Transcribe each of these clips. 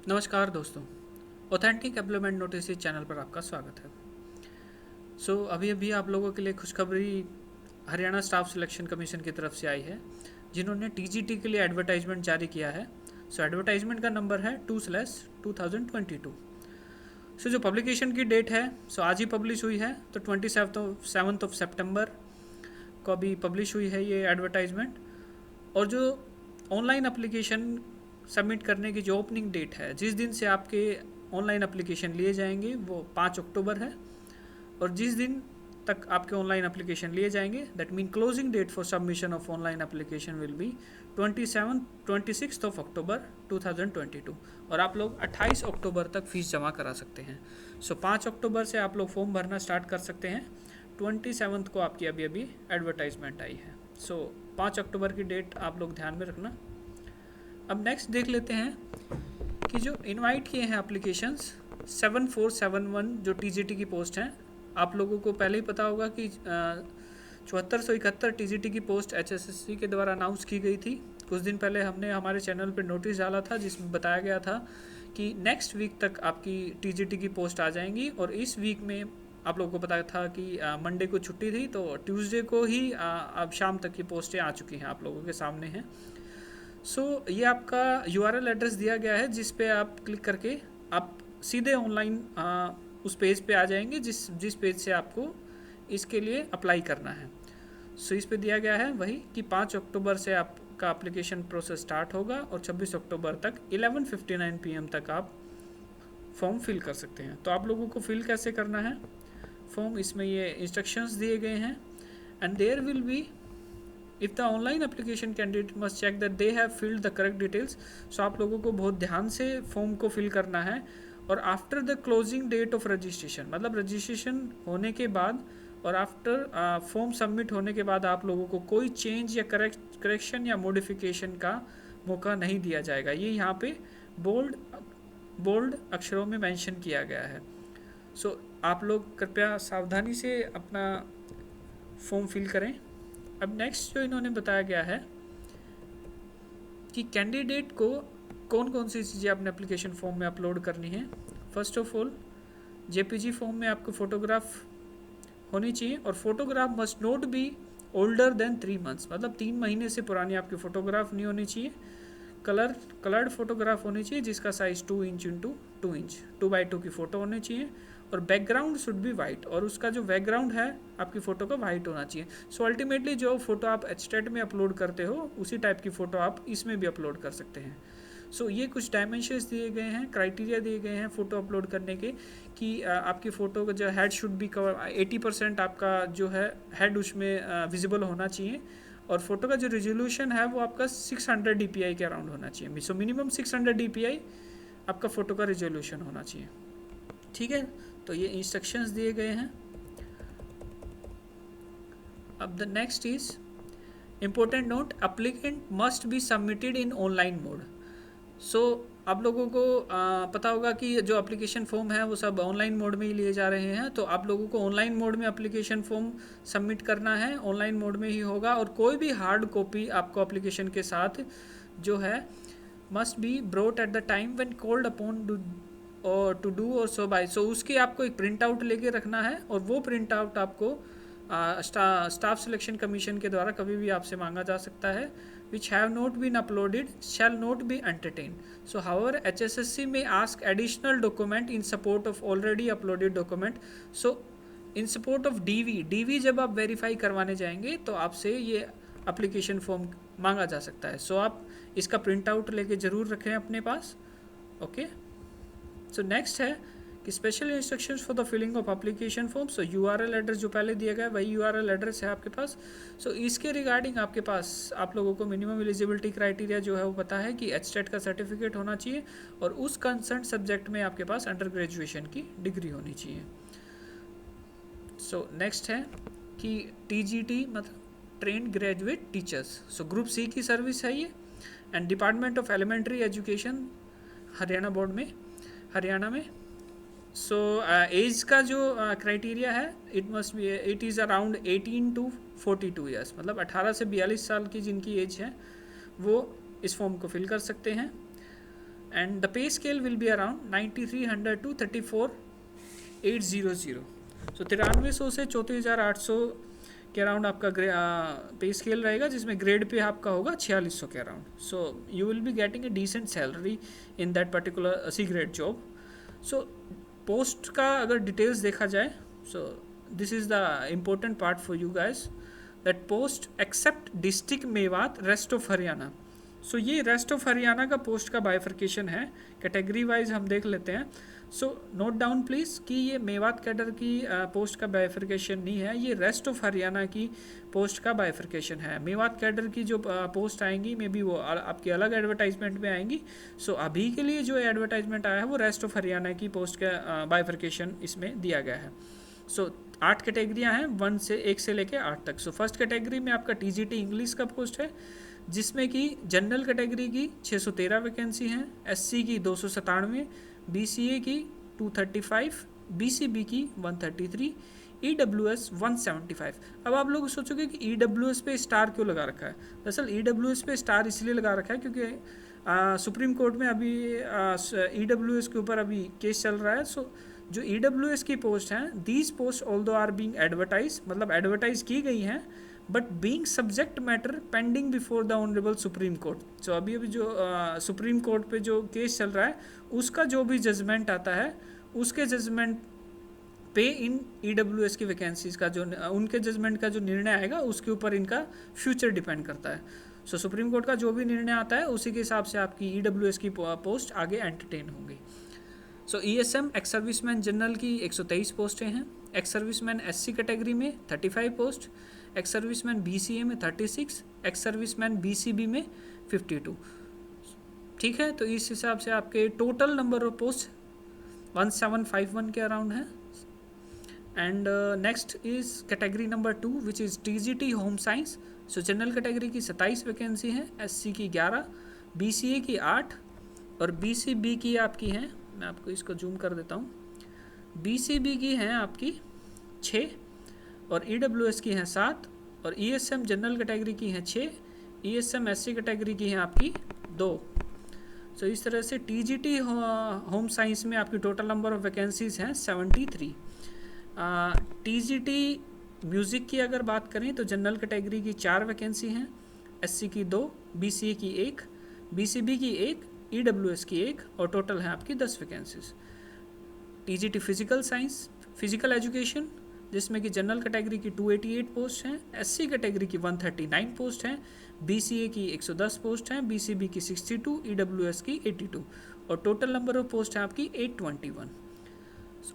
नमस्कार दोस्तों, authentic employment notice इस चैनल पर आपका स्वागत है। अभी अभी आप लोगों के लिए खुशखबरी हरियाणा स्टाफ सिलेक्शन कमीशन की तरफ से आई है, जिन्होंने टीजीटी के लिए एडवर्टाइजमेंट जारी किया है। एडवर्टाइजमेंट का नंबर है 2/2022। जो पब्लिकेशन की डेट है आज ही पब्लिश हुई है, तो 27 सितंबर को अभी पब्लिश हुई है ये एडवर्टाइजमेंट। और जो ऑनलाइन एप्लीकेशन सबमिट करने की जो ओपनिंग डेट है, जिस दिन से आपके ऑनलाइन एप्लीकेशन लिए जाएंगे, वो 5 अक्टूबर है। और जिस दिन तक आपके ऑनलाइन एप्लीकेशन लिए जाएंगे, that mean closing date for submission of online application will be 26 October 2022। और आप लोग 28 अक्टूबर तक फीस जमा करा सकते हैं। 5 अक्टूबर से आप लोग फॉर्म भरना स्टार्ट कर सकते हैं। 27 को आपकी अभी अभी एडवर्टाइजमेंट आई है। 5 अक्टूबर की डेट आप लोग ध्यान में रखना। अब नेक्स्ट देख लेते हैं कि जो इनवाइट किए हैं एप्लीकेशंस 7471 जो टीजीटी की पोस्ट हैं। आप लोगों को पहले ही पता होगा कि 7471 टीजीटी की पोस्ट एचएसएससी के द्वारा अनाउंस की गई थी। कुछ दिन पहले हमने हमारे चैनल पर नोटिस डाला था, जिसमें बताया गया था कि नेक्स्ट वीक तक आपकी टीजीटी की पोस्ट आ जाएंगी। और इस वीक में आप लोगों को पता था कि मंडे को छुट्टी थी, तो ट्यूसडे को ही अब शाम तक की पोस्टें आ चुकी हैं, आप लोगों के सामने हैं। ये आपका यूआरएल एड्रेस दिया गया है, जिस पे आप क्लिक करके आप सीधे ऑनलाइन उस पेज पे आ जाएंगे, जिस पेज से आपको इसके लिए अप्लाई करना है। इस पे दिया गया है वही कि 5 अक्टूबर से आपका एप्लीकेशन प्रोसेस स्टार्ट होगा और 26 अक्टूबर तक 11:59 PM तक आप फॉर्म फिल कर सकते हैं। तो आप लोगों को फिल कैसे करना है फॉर्म, इसमें ये इंस्ट्रक्शंस दिए गए हैं। And there will be, if the online application candidate must check that they have filled the correct details. आप लोगों को बहुत ध्यान से फॉर्म को फिल करना है। और after the closing date of registration, मतलब रजिस्ट्रेशन होने के बाद और आफ्टर फॉर्म सबमिट होने के बाद आप लोगों को कोई चेंज या करेक्शन या मॉडिफिकेशन का मौका नहीं दिया जाएगा। ये यहाँ पे बोल्ड अक्षरों में मेंशन किया गया है। आप लोग कृपया सावधानी से अपना फॉर्म फिल करें। अब नेक्स्ट जो इन्होंने बताया गया है कि कैंडिडेट को कौन कौन सी चीज़ें अपने एप्लीकेशन फॉर्म में अपलोड करनी है। First of all, JPG form में आपको फ़ोटोग्राफ होनी चाहिए, और photograph must not be older than 3 months, मतलब 3 महीने से पुरानी आपकी फ़ोटोग्राफ नहीं होनी चाहिए। कलर्ड फोटोग्राफ होनी चाहिए, जिसका size 2 inch into 2 inch 2x2 की फ़ोटो होनी चाहिए। और बैकग्राउंड शुड बी वाइट, और उसका जो बैकग्राउंड है आपकी फ़ोटो का वाइट होना चाहिए। अल्टीमेटली जो फ़ोटो आप एचटेट में अपलोड करते हो, उसी टाइप की फ़ोटो आप इसमें भी अपलोड कर सकते हैं। ये कुछ डायमेंशंस दिए गए हैं, क्राइटेरिया दिए गए हैं फ़ोटो अपलोड करने के, कि आपकी फ़ोटो का जो हेड शुड बी कवर 80% आपका जो है हेड उसमें विजिबल होना चाहिए। और फोटो का जो रेजोल्यूशन है वो आपका 600 dpi के अराउंड होना चाहिए। मिनिमम 600 dpi आपका फ़ोटो का रेजोल्यूशन होना चाहिए। ठीक है, तो ये इंस्ट्रक्शंस दिए गए हैं। अब the next is important note, applicant must be submitted in online mode. आप लोगों को पता होगा कि जो एप्लीकेशन फॉर्म है वो सब ऑनलाइन मोड में ही लिए जा रहे हैं। तो आप लोगों को ऑनलाइन मोड में एप्लीकेशन फॉर्म सबमिट करना है, ऑनलाइन मोड में ही होगा। और कोई भी हार्ड कॉपी आपको एप्लीकेशन के साथ जो है must be brought at the time when called upon two do और सो बाय। उसकी आपको एक प्रिंट आउट लेके रखना है, और वो प्रिंट आउट आपको स्टाफ सिलेक्शन कमीशन के द्वारा कभी भी आपसे मांगा जा सकता है। which have not been uploaded shall not be entertained. However, HSSC may ask additional document in support of already uploaded document. In support of DV जब आप वेरीफाई करवाने जाएंगे तो आपसे ये एप्लीकेशन फॉर्म मांगा जा सकता है। आप इसका प्रिंट आउट लेके ज़रूर रखें अपने पास। ओके, नेक्स्ट है कि special instructions for the filling of application form. URL address जो पहले दिया गया वही यूआरएल एड्रेस है आपके पास। इसके रिगार्डिंग आपके पास आप लोगों को मिनिमम एलिजिबिलिटी क्राइटेरिया जो है वो पता है कि एचटेट का सर्टिफिकेट होना चाहिए, और उस कंसर्न सब्जेक्ट में आपके पास अंडर ग्रेजुएशन की डिग्री होनी चाहिए। नेक्स्ट है कि टीजीटी मतलब trained graduate teachers. Group C की सर्विस है ये, and department of elementary education Haryana board में, हरियाणा में। एज का जो क्राइटेरिया है, it is around 18 to 42 years, मतलब 18 से 42 साल की जिनकी एज है वो इस फॉर्म को फिल कर सकते हैं। and the pay scale will be around 9300 to 34800. सो 9300 से 34,800 के अराउंड आपका पे स्केल रहेगा, जिसमें ग्रेड पे आपका होगा 4600 के around. So you will be getting a decent salary in that particular C grade job. So post का अगर डिटेल्स देखा जाए, so this is the important part for you guys, that post except district Mewat rest of Haryana. So ये rest of Haryana का post का bifurcation है. Category wise हम देख लेते हैं. सो नोट डाउन प्लीज़ कि ये मेवात कैडर की पोस्ट का बाइफर्केशन नहीं है, ये रेस्ट ऑफ हरियाणा की पोस्ट का बाइफर्केशन है. मेवात कैडर की जो पोस्ट आएंगी मे बी वो आपकी अलग एडवर्टाइजमेंट में आएंगी. सो अभी के लिए जो एडवर्टाइजमेंट आया है वो रेस्ट ऑफ हरियाणा की पोस्ट का बाइफर्केशन इसमें दिया गया है. सो 8 कैटेगरियाँ हैं, 1 से लेके 8 तक. सो फर्स्ट कैटेगरी में आपका TGT इंग्लिश का पोस्ट है, जिसमें कि जनरल कैटेगरी की 613 वैकेंसी हैं, SC की 297, BCA की 235, BCB की 133, EWS 175. अब आप लोग सोचोगे कि EWS पे स्टार क्यों लगा रखा है. दरअसल EWS पे स्टार इसलिए लगा रखा है क्योंकि सुप्रीम कोर्ट में अभी EWS के ऊपर अभी केस चल रहा है. सो जो EWS की पोस्ट हैं, these post although are being advertise, मतलब एडवर्टाइज की गई हैं, but being subject matter pending before the honourable supreme court. So अभी जो सुप्रीम कोर्ट पे जो केस चल रहा है, उसका जो भी जजमेंट आता है, उसके जजमेंट पे इन EWS की वैकेंसीज़ का जो उनके जजमेंट का जो निर्णय आएगा, उसके ऊपर इनका फ्यूचर डिपेंड करता है. सो सुप्रीम कोर्ट का जो भी निर्णय आता है, उसी के हिसाब से आपकी EWS की पोस्ट आगे एंटरटेन होंगी. सो ESM एक्स सर्विसमैन जनरल की 123 पोस्टें हैं, एक्स सर्विसमैन SC कैटेगरी में 35 पोस्ट, एक्स सर्विसमैन BCA में 36, एक्स सर्विसमैन BCB में 52. ठीक है, तो इस हिसाब से आपके टोटल नंबर ऑफ पोस्ट 1751 के अराउंड है. And next is category number 2 which is TGT home science. So general category की 27 वैकेंसी हैं, SC की 11, BCA की 8 और BCB की आपकी हैं, मैं आपको इसको जूम कर देता हूँ, BCB की हैं आपकी 6 और EWS की हैं 7 और ESM जनरल कैटेगरी की हैं 6, ESM SC कैटेगरी की हैं आपकी 2. सो इस तरह से TGT होम साइंस में आपकी टोटल नंबर ऑफ वैकेंसीज़ हैं 73. TGT म्यूज़िक की अगर बात करें तो जनरल कैटेगरी की 4 वैकेंसी हैं, SC की 2, BCA की 1, BCB की 1, EWS की 1 और टोटल है आपकी 10 vacancies. TGT physical science physical education, जिसमें कि जनरल कैटेगरी की 288 पोस्ट हैं, SC कैटेगरी की 139 पोस्ट हैं, BCA की 110 पोस्ट हैं, BCB की 62, EWS की 82 और टोटल नंबर ऑफ पोस्ट है आपकी 821.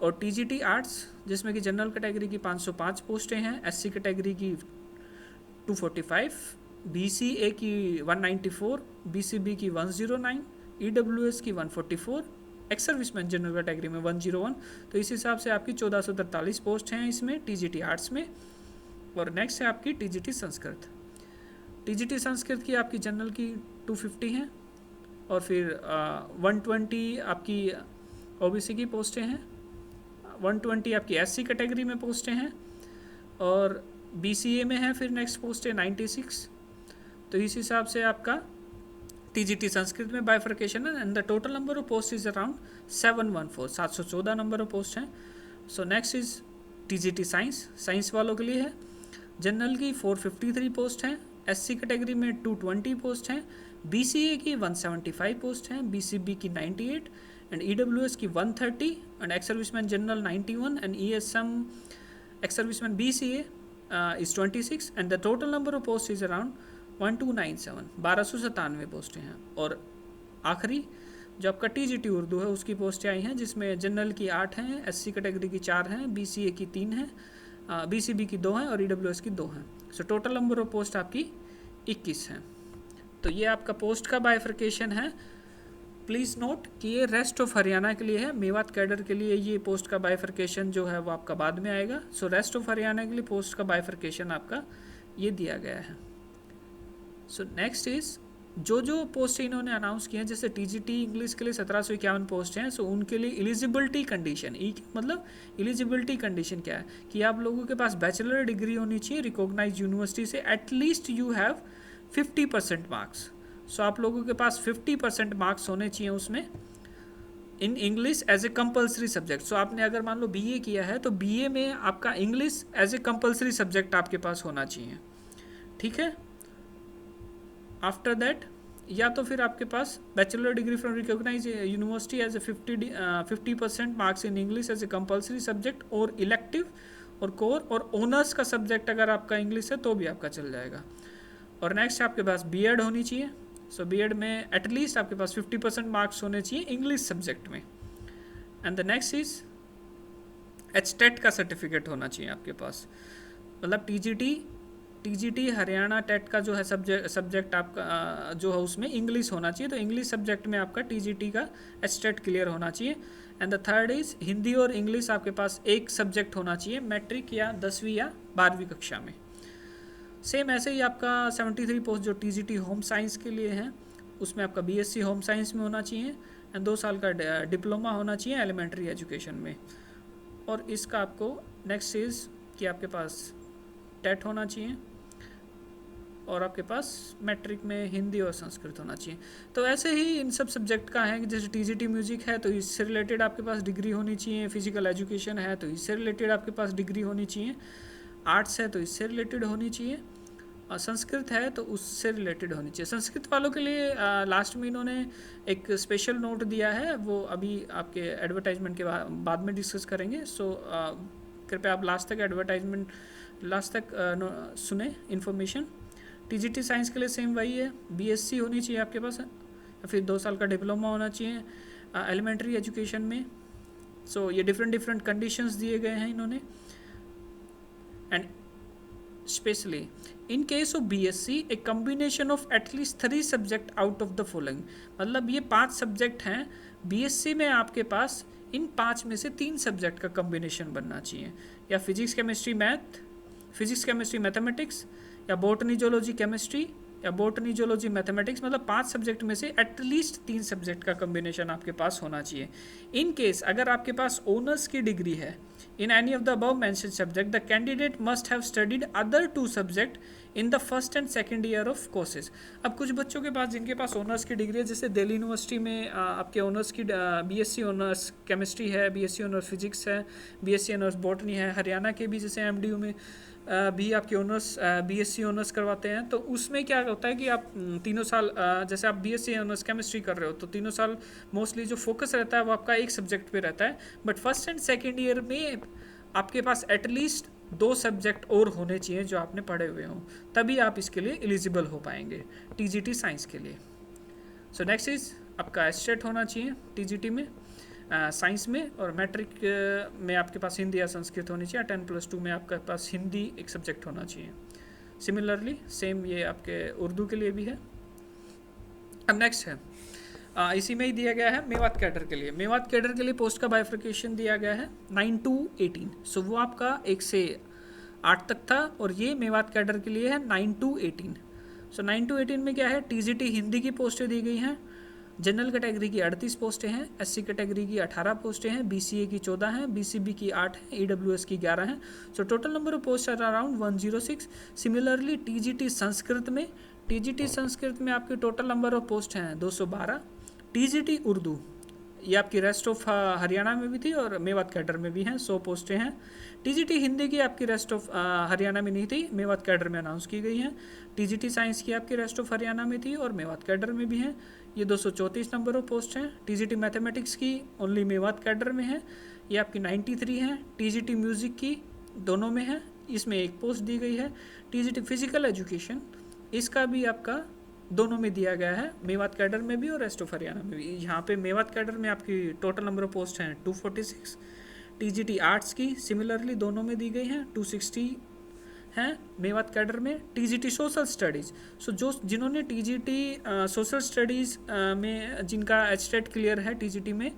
और TGT आर्ट्स, जिसमें कि जनरल कैटेगरी की 505 पोस्टें हैं, SC कैटेगरी की 245, BCA की 194, BCB की 109, EWS की 144, एक्स सर्विसमैन जनरल कैटेगरी में 101. तो इस हिसाब से आपकी 1443 पोस्ट हैं इसमें TGT आर्ट्स में. और नेक्स्ट है आपकी TGT संस्कृत. TGT संस्कृत की आपकी जनरल की 250 हैं और फिर 120 आपकी OBC की पोस्टें हैं, 120 आपकी SC कैटेगरी में पोस्टें हैं और BCA में है फिर नेक्स्ट पोस्ट है 96. तो इस हिसाब से आपका TGT संस्कृत में बाइफर्केशन है and the total number of post is around 714 number of post हैं. So next is TGT science वालों के लिए है. जनरल की 453 पोस्ट हैं, SC कैटेगरी में 220 पोस्ट हैं, BCA की 175 पोस्ट हैं, BCB की 98 एंड EWS की 130 and ex serviceman general 91 and ESM ex serviceman BCA is 26 and the total number of posts is around 1297 1297 पोस्टें हैं. और आखिरी जो आपका TGT उर्दू है उसकी पोस्टें आई हैं, जिसमें जनरल की 8 हैं, SC कैटेगरी की 4 हैं, BCA की 3 हैं, BCB की 2 हैं और EWS की 2 हैं. So total number of post आपकी 21 हैं. तो ये आपका पोस्ट का बाइफर्केशन है. प्लीज़ नोट कि ये रेस्ट ऑफ हरियाणा के लिए है, मेवात कैडर के लिए ये पोस्ट का बाइफर्केशन जो है वो आपका बाद में आएगा. सो रेस्ट ऑफ हरियाणा के लिए पोस्ट का बाइफर्केशन आपका ये दिया गया है. सो नेक्स्ट इज़ जो पोस्ट इन्होंने अनाउंस किए हैं, जैसे TGT इंग्लिश के लिए 1751 पोस्ट हैं. सो उनके लिए एलिजिबिलिटी कंडीशन, मतलब एलिजिबिलिटी कंडीशन क्या है कि आप लोगों के पास बैचलर डिग्री होनी चाहिए रिकॉग्नाइज यूनिवर्सिटी से, at least you have 50% marks. So आप लोगों के पास 50% मार्क्स होने चाहिए उसमें in English as a compulsory subject. So आपने अगर मान लो बीए किया है तो बीए में आपका English as a compulsory subject आपके पास होना चाहिए, ठीक है। आफ्टर दैट या तो फिर आपके पास bachelor degree from recognise university as a 50% marks in English as a compulsory subject और इलेक्टिव और कोर और ऑनर्स का सब्जेक्ट अगर आपका इंग्लिश है तो भी आपका चल जाएगा। और नेक्स्ट आपके पास बीएड होनी चाहिए। सो बीएड में एटलीस्ट आपके पास 50% मार्क्स होने चाहिए इंग्लिश सब्जेक्ट में। And the next is HTET का सर्टिफिकेट होना चाहिए आपके पास, मतलब टीजीटी हरियाणा टेट का जो है सब्जेक्ट आपका जो है उसमें इंग्लिश होना चाहिए, तो इंग्लिश सब्जेक्ट में आपका टीजीटी का एचटेट क्लियर होना चाहिए। And the third is Hindi और इंग्लिश आपके पास एक सब्जेक्ट होना चाहिए मैट्रिक या 10वीं या 12वीं कक्षा में। सेम ऐसे ही आपका 73 पोस्ट जो टीजीटी होम साइंस के लिए है उसमें आपका बीएससी होम साइंस में होना चाहिए एंड 2 साल का डिप्लोमा होना चाहिए एलिमेंट्री एजुकेशन में। और इसका आपको नेक्स्ट इज कि आपके पास टेट होना चाहिए और आपके पास मैट्रिक में हिंदी और संस्कृत होना चाहिए। तो ऐसे ही इन सब सब्जेक्ट का है कि जैसे टीजीटी म्यूजिक है तो इससे रिलेटेड आपके पास डिग्री होनी चाहिए, फिजिकल एजुकेशन है तो इससे रिलेटेड आपके पास डिग्री होनी चाहिए, आर्ट्स है तो इससे रिलेटेड होनी चाहिए, और संस्कृत है तो उससे रिलेटेड होनी चाहिए। संस्कृत वालों के लिए लास्ट में इन्होंने एक स्पेशल नोट दिया है, वो अभी आपके एडवर्टाइजमेंट के बाद में डिस्कस करेंगे। सो कृपया आप लास्ट तक सुने इन्फॉर्मेशन। टीजीटी साइंस के लिए सेम वही है, बीएससी होनी चाहिए आपके पास या फिर 2 साल का डिप्लोमा होना चाहिए एलिमेंट्री एजुकेशन में। सो ये डिफरेंट कंडीशंस दिए गए हैं इन्होंने। And specially in case of BSc A combination of at least 3 subject out of the following, मतलब ये 5 सब्जेक्ट हैं बीएससी में, आपके पास इन 5 में से 3 सब्जेक्ट का कम्बिनेशन बनना चाहिए, या फिजिक्स केमिस्ट्री मैथमेटिक्स, या बॉटनी जोलॉजी केमिस्ट्री, या बॉटनी जोलॉजी मैथमेटिक्स, मतलब 5 सब्जेक्ट में से एटलीस्ट 3 सब्जेक्ट का कम्बिनेशन आपके पास होना चाहिए। इन केस अगर आपके पास ऑनर्स की डिग्री है in any of the above mentioned subject, the candidate must have studied other 2 subject in the first and second year of courses। अब कुछ बच्चों के पास जिनके पास ऑनर्स की डिग्री है, जैसे दिल्ली यूनिवर्सिटी में आपके ऑनर्स की बीएससी ऑनर्स केमिस्ट्री है, बीएससी ऑनर्स फिजिक्स है, बीएससी ऑनर्स बॉटनी है, हरियाणा के भी जैसे एमडीयू में भी आपके ऑनर्स बीएससी ऑनर्स करवाते हैं। तो उसमें क्या होता है कि आप 3 साल जैसे आप बीएससी ऑनर्स केमिस्ट्री कर रहे हो तो 3 साल मोस्टली जो फोकस रहता है वो आपका एक सब्जेक्ट पे रहता है, but first and second year में आपके पास एटलीस्ट 2 सब्जेक्ट और होने चाहिए जो आपने पढ़े हुए हों, तभी आप इसके लिए एलिजिबल हो पाएंगे टीजीटी साइंस के लिए। सो नेक्स्ट इज आपका एस्टेट होना चाहिए टीजीटी में साइंस में, और मैट्रिक में आपके पास हिंदी या संस्कृत होनी चाहिए, 10+2 में आपके पास हिंदी एक सब्जेक्ट होना चाहिए। सिमिलरली सेम ये आपके उर्दू के लिए भी है। अब नेक्स्ट है इसी में ही दिया गया है मेवात कैडर के लिए। मेवात कैडर के लिए पोस्ट का बाइफर्केशन दिया गया है 9 to 18। सो वो आपका 1 से 8 तक था, और ये मेवात कैडर के लिए है 9 to 18। सो 9 to 18 में क्या है, टीजीटी हिंदी की पोस्टें दी गई हैं, जनरल कैटेगरी की 38 पोस्टें हैं, एससी कैटेगरी की 18 पोस्टें हैं, बीसीए की 14 हैं, बीसीबी की 8 हैं, ईडब्ल्यूएस की 11 हैं। So total number of post are around 106। Similarly TGT Sanskrit में आपके टोटल नंबर ऑफ पोस्ट हैं 212। टीजीटी उर्दू ये आपकी रेस्ट ऑफ हरियाणा में भी थी और मेवात कैडर में भी हैं, 100 पोस्टें हैं। टीजीटी हिंदी की आपकी रेस्ट ऑफ हरियाणा में नहीं थी, मेवात कैडर में अनाउंस की गई हैं। टीजीटी साइंस की आपकी रेस्ट ऑफ हरियाणा में थी और मेवात कैडर में भी हैं, ये 234 नंबर ऑफ पोस्ट हैं। टीजीटी मैथमेटिक्स की ओनली मेवात कैडर में है, ये आपकी 93 हैं। टीजीटी म्यूज़िक की दोनों में है, इसमें 1 पोस्ट दी गई है। टीजीटी फिजिकल एजुकेशन इसका भी आपका दोनों में दिया गया है, मेवात कैडर में भी और रेस्ट ऑफ हरियाणा में भी। यहाँ पे मेवात कैडर में आपकी टोटल नंबर ऑफ पोस्ट हैं 246। टीजीटी आर्ट्स की सिमिलरली दोनों में दी गई हैं 260 हैं मेवात कैडर में। टीजीटी सोशल स्टडीज़, सो जिन्होंने टीजीटी सोशल स्टडीज़ में जिनका एचटेट क्लियर है टीजीटी में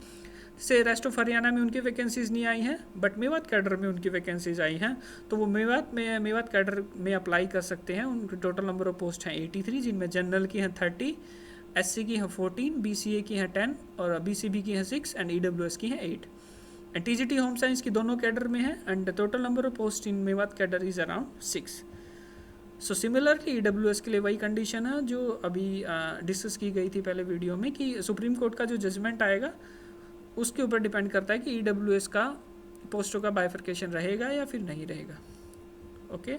से रेस्ट ऑफ हरियाणा में उनकी वैकेंसीज नहीं आई हैं, बट मेवात कैडर में उनकी वैकेंसीज आई हैं, तो वो मेवात कैडर में अप्लाई कर सकते हैं। उनकी टोटल नंबर ऑफ पोस्ट हैं 83, जिनमें जनरल की हैं 30, एससी की हैं 14, बीसीए की हैं 10 और बीसीबी की हैं 6 एंड ईडब्ल्यूएस की हैं 8। एंड टीजीटी होम साइंस की दोनों कैडर में है and total number of post in Mewat cadre is around 6। So similarly EWS के लिए वही कंडीशन है जो अभी डिस्कस की गई थी पहले वीडियो में, कि सुप्रीम कोर्ट का जो जजमेंट आएगा उसके ऊपर डिपेंड करता है कि EWS का पोस्टों का बाइफर्केशन रहेगा या फिर नहीं रहेगा। ओके,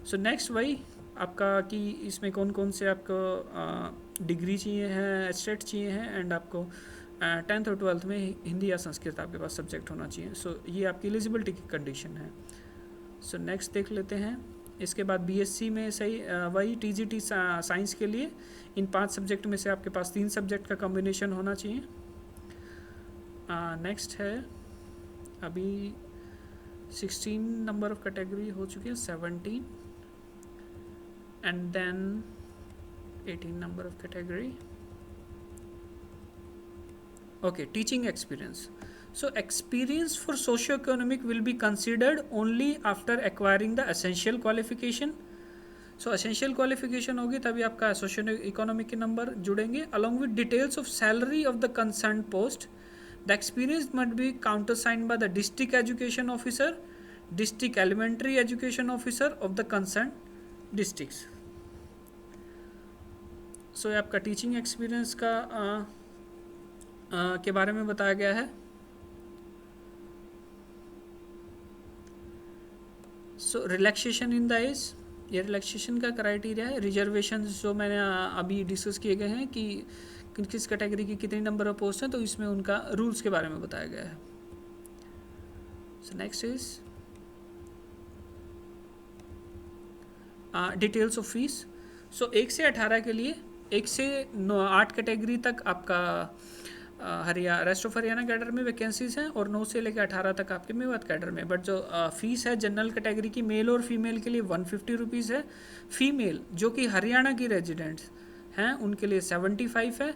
सो नेक्स्ट वही आपका कि इसमें कौन कौन से आपको डिग्री चाहिए है, एस्टेट चाहिए है, एंड आपको 10th और 12th में हिंदी या संस्कृत आपके पास सब्जेक्ट होना चाहिए। सो ये आपकी एलिजिबिलिटी की कंडीशन है। सो नेक्स्ट देख लेते हैं। इसके बाद BSc में सही वही TGT साइंस के लिए इन 5 सब्जेक्ट में से आपके पास 3 सब्जेक्ट का कॉम्बिनेशन होना चाहिए। नेक्स्ट है अभी 16 नंबर ऑफ कैटेगरी हो चुकी है, 17 and then 18 number of category. Okay, teaching experience. So experience for socio-economic will be considered only after acquiring the essential qualification. So essential qualification होगी तभी आपका socio-economic के नंबर जुड़ेंगे, along with details of salary of the concerned post. The experience must be countersigned by the district education officer, district elementary education officer of the concerned districts. So ये आपका teaching experience का के बारे में बताया गया है। So relaxation in the age, ये रिलैक्सेशन का क्राइटेरिया है। रिजर्वेशन जो मैंने अभी डिस्कस किए गए हैं कि किस कैटेगरी की कितनी नंबर ऑफ पोस्ट हैं, तो इसमें उनका रूल्स के बारे में बताया गया है। So next is details of fees. So 1 से 18 के लिए 1 से 8 कैटेगरी तक आपका रेस्ट ऑफ हरियाणा कैडर में वैकेंसीज हैं, और 9 से लेकर 18 तक आपके मेवात कैडर में। बट जो फीस है जनरल कैटेगरी की मेल और फीमेल के लिए 150 रुपीज़ है। फीमेल जो कि हरियाणा की रेजिडेंट्स हैं उनके लिए 75 है।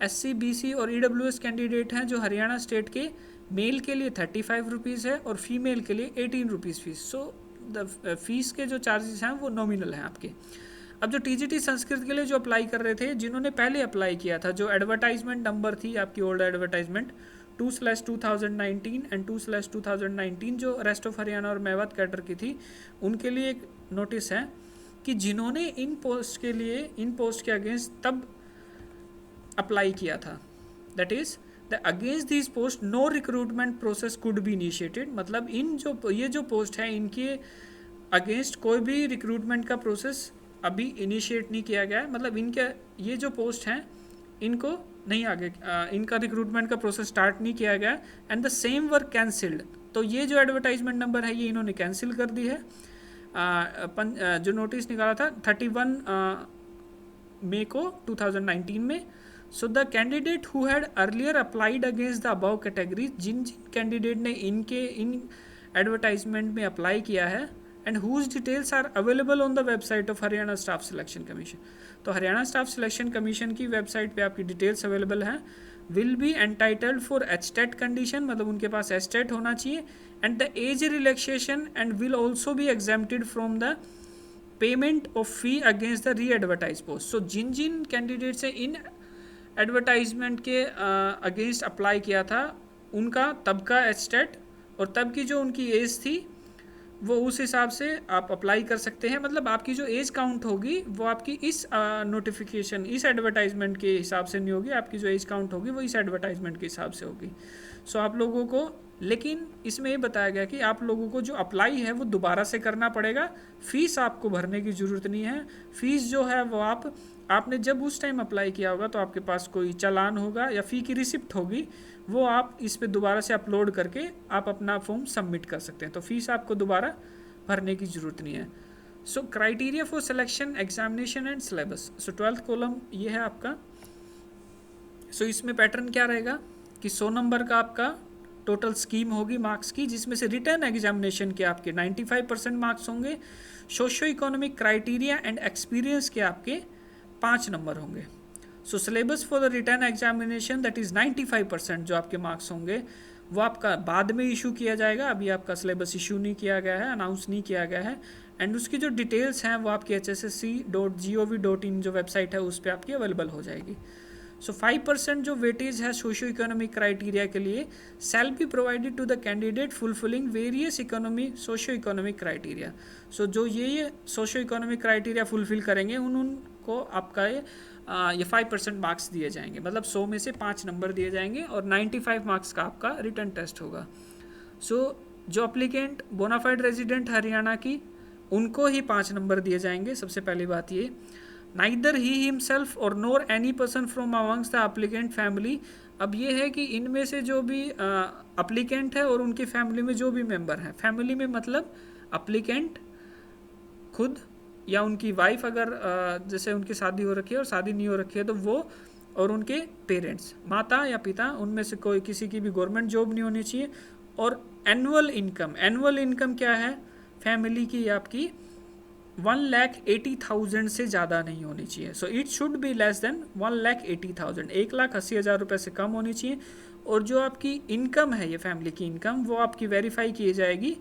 SC BC और EWS कैंडिडेट हैं जो हरियाणा स्टेट के, मेल के लिए 35 रुपीज़ है और फीमेल के लिए 18 rupees fees. So the fees के जो चार्जेस हैं वो नॉमिनल हैं आपके। अब जो TGT संस्कृत के लिए जो अप्लाई कर रहे थे, जिन्होंने पहले अप्लाई किया था, जो एडवर्टाइजमेंट नंबर थी आपकी ओल्ड एडवर्टाइजमेंट 2/2019 एंड 2/2019 जो रेस्ट ऑफ हरियाणा और मेवात कैडर की थी, उनके लिए एक नोटिस है कि जिन्होंने इन पोस्ट के अगेंस्ट तब अप्लाई किया था, that is the against this post no recruitment process could be initiated. मतलब ये जो पोस्ट है इनके अगेंस्ट कोई भी रिक्रूटमेंट का प्रोसेस अभी इनिशिएट नहीं किया गया है। मतलब इनके ये जो पोस्ट हैं इनको नहीं आगे इनका रिक्रूटमेंट का प्रोसेस स्टार्ट नहीं किया गया, and the same work cancelled. तो ये जो एडवर्टाइजमेंट नंबर है ये इन्होंने कैंसिल कर दी है। जो नोटिस निकाला था 31 मई को 2019 में। So the candidate who had earlier applied against the above category, जिन कैंडिडेट ने इन एडवर्टाइजमेंट में अप्लाई किया है, and whose details are available on the website of Haryana staff selection commission. तो हरियाणा स्टाफ सिलेक्शन कमीशन की वेबसाइट पे आपकी डिटेल्स अवेलेबल हैं। Will be entitled for HTET condition, मतलब उनके पास एचटेट होना चाहिए, and the age relaxation, and will also be exempted from the payment of fee against the री एडवर्टाइज पोस्ट। सो जिन कैंडिडेट से इन एडवर्टाइजमेंट के अगेंस्ट अप्लाई किया था, उनका तब का एचटेट और तब की जो उनकी एज थी वो उस हिसाब से आप अप्लाई कर सकते हैं। मतलब आपकी जो एज काउंट होगी वो आपकी इस नोटिफिकेशन, इस एडवर्टाइजमेंट के हिसाब से नहीं होगी, आपकी जो एज काउंट होगी वो इस एडवर्टाइजमेंट के हिसाब से होगी। सो आप लोगों को, लेकिन इसमें ये बताया गया कि आप लोगों को जो अप्लाई है वो दोबारा से करना पड़ेगा। फ़ीस आपको भरने की ज़रूरत नहीं है। फ़ीस जो है वो आपने जब उस टाइम अप्लाई किया होगा तो आपके पास कोई चालान होगा या फ़ी की रिसिप्ट होगी, वो आप इस पे दोबारा से अपलोड करके आप अपना फॉर्म सबमिट कर सकते हैं। तो फीस आपको दोबारा भरने की ज़रूरत नहीं है। So criteria for selection, examination and syllabus. So 12th column ये है आपका। सो इसमें पैटर्न क्या रहेगा कि 100 नंबर का आपका टोटल स्कीम होगी मार्क्स की, जिसमें से रिटर्न एग्जामिनेशन के आपके 95% मार्क्स होंगे। Socio economic criteria and experience के आपके 5 नंबर होंगे। सो syllabus for the return examination that is 95% जो आपके मार्क्स होंगे वो आपका बाद में इशू किया जाएगा। अभी आपका सिलेबस इशू नहीं किया गया है, अनाउंस नहीं किया गया है, एंड उसकी जो डिटेल्स हैं वो आपकी HSSC.gov.in जो वेबसाइट है उस पर आपकी अवेलेबल हो जाएगी। सो 5% जो वेटेज है सोशियो इकोनॉमिक क्राइटेरिया के लिए shall be provided to the candidate fulfilling various socio economic criteria. So जो ये सोशियो इकोनॉमिक क्राइटेरिया फुलफिल करेंगे उनको आपका ये 5% मार्क्स दिए जाएंगे, मतलब 100 में से 5 नंबर दिए जाएंगे और 95 मार्क्स का आपका रिटर्न टेस्ट होगा। सो जो अप्लीकेंट बोनाफाइड रेजिडेंट हरियाणा की, उनको ही 5 नंबर दिए जाएंगे। सबसे पहली बात ये, नाइदर ही हिमसेल्फ और nor any person from amongst the applicant family. अब ये है कि इनमें से जो भी अप्लीकेंट है और उनकी फैमिली में जो भी मेंबर हैं, फैमिली में मतलब अप्लीकेंट खुद या उनकी वाइफ, अगर जैसे उनकी शादी हो रखी है और शादी नहीं हो रखी है तो वो, और उनके पेरेंट्स माता या पिता, उनमें से कोई किसी की भी गवर्नमेंट जॉब नहीं होनी चाहिए। और एनुअल इनकम क्या है फैमिली की आपकी 1,80,000 से ज़्यादा नहीं होनी चाहिए। So it should be less than 1,80,000, 1,80,000 रुपये से कम होनी चाहिए। और जो आपकी इनकम है, ये फैमिली की इनकम, वो आपकी वेरीफाई की जाएगी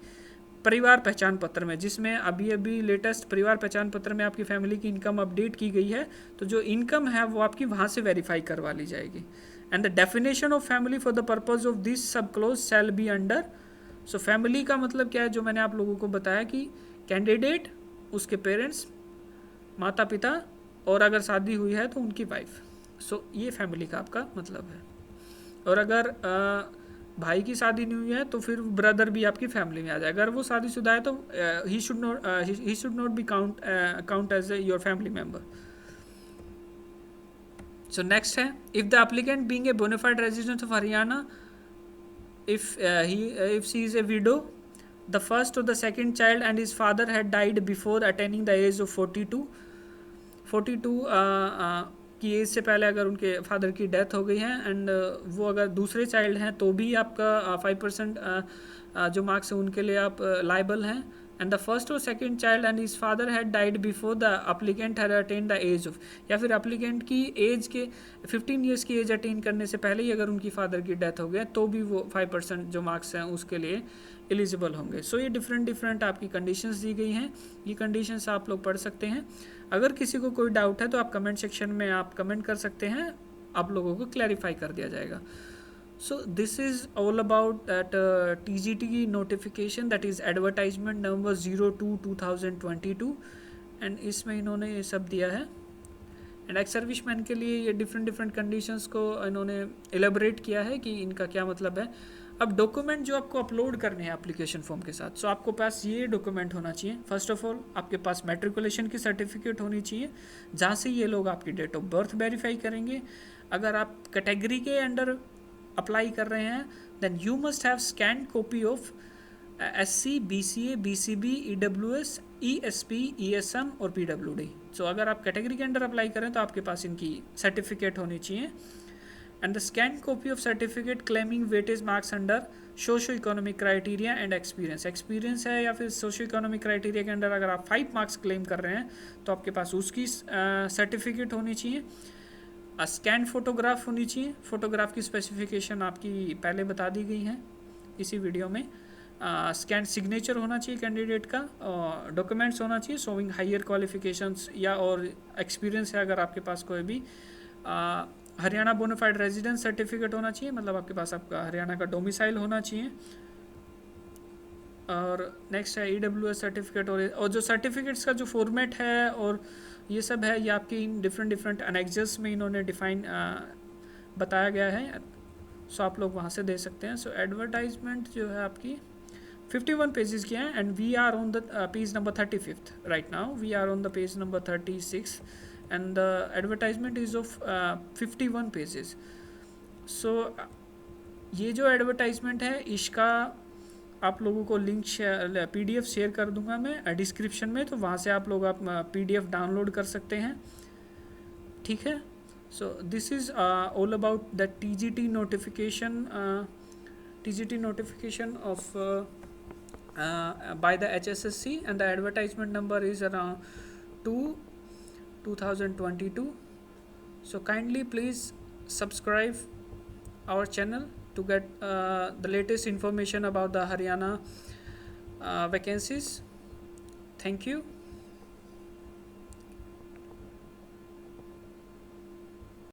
परिवार पहचान पत्र में, जिसमें अभी लेटेस्ट परिवार पहचान पत्र में आपकी फैमिली की इनकम अपडेट की गई है। तो जो इनकम है वो आपकी वहाँ से वेरीफाई करवा ली जाएगी। And the definition of family for the purpose of this sub clause shall be under. So family का मतलब क्या है, जो मैंने आप लोगों को बताया कि कैंडिडेट, उसके पेरेंट्स, माता पिता, और अगर शादी हुई है तो उनकी वाइफ। सो ये फैमिली का आपका मतलब है। और अगर भाई की शादी नहीं हुई है तो फिर ब्रदर भी आपकी फैमिली में आ जाए। अगर वो शादीशुदा है तो he should not be count as your family member. So next है, if the applicant being a bona fide resident of Haryana, if she is a widow, the first or the second child and his father had died before attaining the age of 42 की as से पहले अगर उनके father की death हो गई है, and वो अगर दूसरे चाइल्ड हैं तो भी आपका 5% जो मार्क्स है उनके लिए आप लाइबल हैं। एंड द फर्स्ट और second child and his father had died before the applicant had attain the age of, या फिर अप्लीकेंट की एज के 15 ईयर्स की एज अटेन करने से पहले ही अगर उनकी फादर की डेथ हो गया तो भी वो 5% जो मार्क्स हैं उसके लिए एलिजिबल होंगे। सो ये डिफरेंट आपकी कंडीशंस दी गई हैं, ये कंडीशंस आप लोग पढ़ सकते हैं। अगर किसी को कोई डाउट है तो आप कमेंट सेक्शन में आप कमेंट कर सकते हैं, आप लोगों को क्लैरिफाई कर दिया जाएगा। So this is all about that TGT notification, that is advertisement number 02/2022, and इसमें इन्होंने ये सब दिया है। एंड एक्स सर्विसमैन के लिए ये डिफरेंट कंडीशंस को इन्होंने एलेबोरेट किया है कि इनका क्या मतलब है। अब डॉक्यूमेंट जो आपको अपलोड करने हैं एप्लीकेशन फॉर्म के साथ, सो आपको पास ये डॉक्यूमेंट होना चाहिए। फर्स्ट ऑफ ऑल आपके पास मैट्रिकुलेशन की सर्टिफिकेट होनी चाहिए, जहाँ से ये लोग आपकी डेट ऑफ बर्थ वेरीफाई करेंगे। अगर आप कैटेगरी के अंडर अप्लाई कर रहे हैं then you must have scan copy of SC, BCA, BCB, EWS, ESP, ESM और PWD। सो अगर आप कैटेगरी के अंडर अप्लाई करें तो आपके पास इनकी सर्टिफिकेट होनी चाहिए। And the scan copy of certificate claiming weightage marks under socio economic criteria and experience है, या फिर सोशो इकोनॉमिक क्राइटेरिया के अंडर अगर आप 5 मार्क्स क्लेम कर रहे हैं तो आपके पास उसकी सर्टिफिकेट होनी चाहिए। स्कैन फोटोग्राफ होनी चाहिए। फोटोग्राफ की स्पेसिफिकेशन आपकी पहले बता दी गई है इसी वीडियो में। स्कैन सिग्नेचर होना चाहिए कैंडिडेट का, डॉक्यूमेंट्स होना चाहिए शोइंग हायर क्वालिफिकेशंस या और एक्सपीरियंस है अगर आपके पास कोई भी। हरियाणा बोनाफाइड रेजिडेंस सर्टिफिकेट होना चाहिए, मतलब आपके पास आपका हरियाणा का डोमिसाइल होना चाहिए। और नेक्स्ट है EWS सर्टिफिकेट, और जो सर्टिफिकेट्स का जो फॉर्मेट है और ये सब है, ये आपकी इन डिफरेंट एनेक्सेस में इन्होंने डिफाइन बताया गया है। सो आप लोग वहाँ से दे सकते हैं। सो एडवर्टाइजमेंट जो है आपकी 51 पेजेस की है, and we are on the page number 35 right now. We are on the page number 36 and the advertisement is of 51 pages. So ये जो एडवर्टाइजमेंट है इसका आप लोगों को लिंक PDF शेयर कर दूंगा मैं डिस्क्रिप्शन में, तो वहाँ से आप लोग PDF डाउनलोड कर सकते हैं, ठीक है। सो this is all about the TGT notification of by the HSSC, and the advertisement number is around 2/2022. So kindly please subscribe our channel to get the latest information about the Haryana vacancies. Thank you.